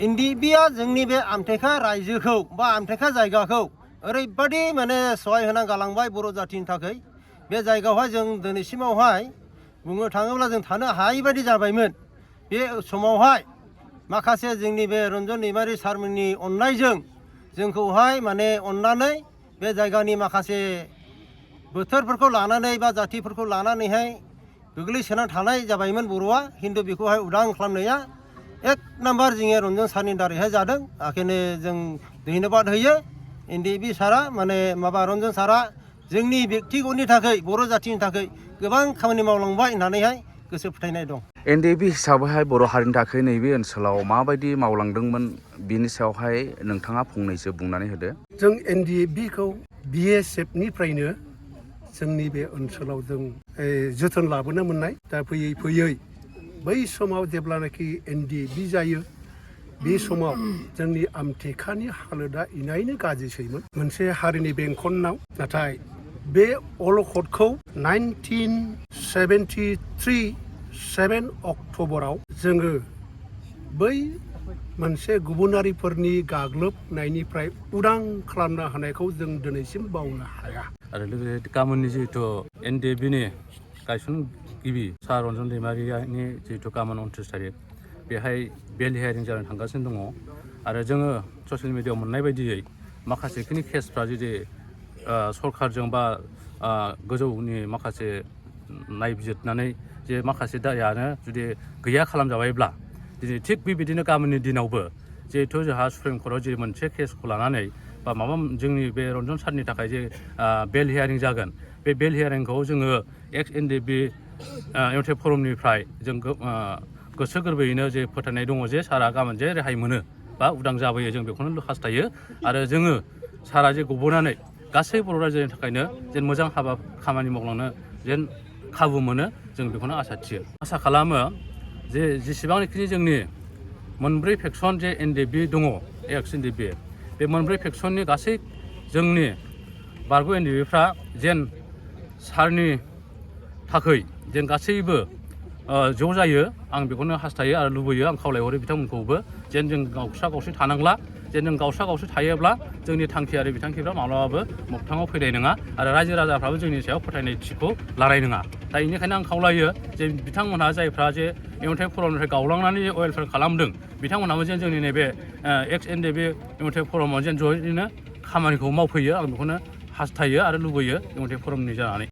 एनडिएफबिआ जोंनि बे आमथेखा रायजोखौ बा आमथेखा जायगाखौ ओरैबादि माने सहाय होना गालांबाय बर' जाथिनि थाखाय बे जायगायावहाय जों दिनैसिमावहाय बुंनो थाङोब्ला जों थानो हायै बायदि जाबायमोन बे समावहाय माखासे जोंनि बे रन्जन दैमारि सारमोननि अननायजों जोंखौहाय माने अननानै बे जायगानि माखासे बोथोरफोरखौ लानानै बा जातिफोरखौ लानानैहाय गोग्लैसोना थानाय जाबायमोन बर'आ खिन्थु बेखौहाय उदां खालामनाया एक नाम्बार जोंनि रन्जन सारनि दारैहाय जादों आखायनो जों धन्यबाद होयो एनडिएफबि सारा माने माबा रन्जन सारा जोंनि बेक्तिगतनि थाखाय बर' जातिनि थाखाय गोबां खामानि मावलांबाय होननानैहाय गोसो फोथायनाय दं। एनडिएफबि हिसाबैहाय बर' हारिनि थाखाय नैबे ओनसोलाव माबायदि मावलांदोंमोन बिनि सायावहाय नोंथाङा फंनैसो बुंनानै होदो। जों एनडिएफबिखौ बिएसएफनिफ्रायनो जोंनि बे ओनसोलाव जों जोथोन लाबोनो मोननाय दा फैयै फैयै बै समाव जेब्लानाखि एनडिएफबि जायो बे समाव जोंनि आमथेखानि हालोदा इनायनो गाज्रिसैमोन मोनसे हारिनि बेंखननाव नाथाय बे अलखदखौ 1973 7 अक्ट'बराव जोङो बै मोनसे गुबुनारिफोरनि गाग्लोबनायनिफ्राय उदां खालामनो हानायखौ जों दिनैसिम बावनो हाया। आरो लोगोसे गाबोननि जिहेथु एनडिएफबिनि गायसनगिरि सार रन्जन दैमारिनि जिहेतु गाबोन 29 थारिख बेहाय बेल हियारिं जानो थांगासिनो दङ आरो जोङो ससियेल मिडियायाव मोननाय बायदियै माखासेखिनि केसफ्रा जुदि सरकारजों बा गोजौनि माखासे नायबिजिरनानै जे माखासे दायानो जुदि गैया खालामजाबायब्ला दिनै थिग बेबायदिनो गाबोननि दिनावबो जिहेथु जोंहा सुप्रिम कर्टआव जे मोनसे केसखौ लानानै बा माबा जोंनि बे रन्जन सारनि थाखाय जे बेल हियारिं जागोन बे बेल हियारिंखौ जोङो एक्स एनडिएफबि इउनिटि फरमनिफ्राय जों गोसो गोरबोयैनो जे फोथायनाय दङ जे सारा गाबोन जे रेहाय मोनो बा उदां जाबोयो जों बेखौनो हास्थायो आरो जोङो सारा जे गबोनानै गासै बर' रायजोनि थाखायनो जेन मोजां हाबा खामानि मावलांनो जेन खाबु मोनो जों बेखौनो आसा थियो। आसा खालामो जे जेसेबांखिनि जोंनि मोनब्रै फेक्सन जे एनडिएफबि दङ एक्स एनडिएफबि बे मोनब्रै फेक्सननि गासै जोंनि बारग' एनडिएफबिफ्रा जेन सारनि थाखै जेन गासैबो ज' जायो आं बेखौनो हास्थायो आरो लुबैयो आं खावलायहरो बिथांमोनखौबो जेन जों गावस्रा गावस्रि थानांला जेन जों गावस्रा गावस्रि थायोब्ला जोंनि थांखि आरो बिथांखिफ्रा माब्लाबाबो मोगथाङाव फैनाय नङा आरो रायजो राजाफ्राबो जोंनि सायाव फोथायनायथिखौ लानाय नङा। दा बेनिखायनो आं खावलायो जे बिथांमोनहा जायफ्रा जे इउनिटि फरमनिफ्राय गावलांनानै जे वेलफेयार खालामदों बिथांमोनहाबो जेन जोंनि नैबे एक्स एनडिएफबि इउनिटि फरमाव जेन जयैनो खामानिखौ मावफैयो आं बेखौनो हास्थायो आरो लुबैयो इउनिटि फरमनि जानानै।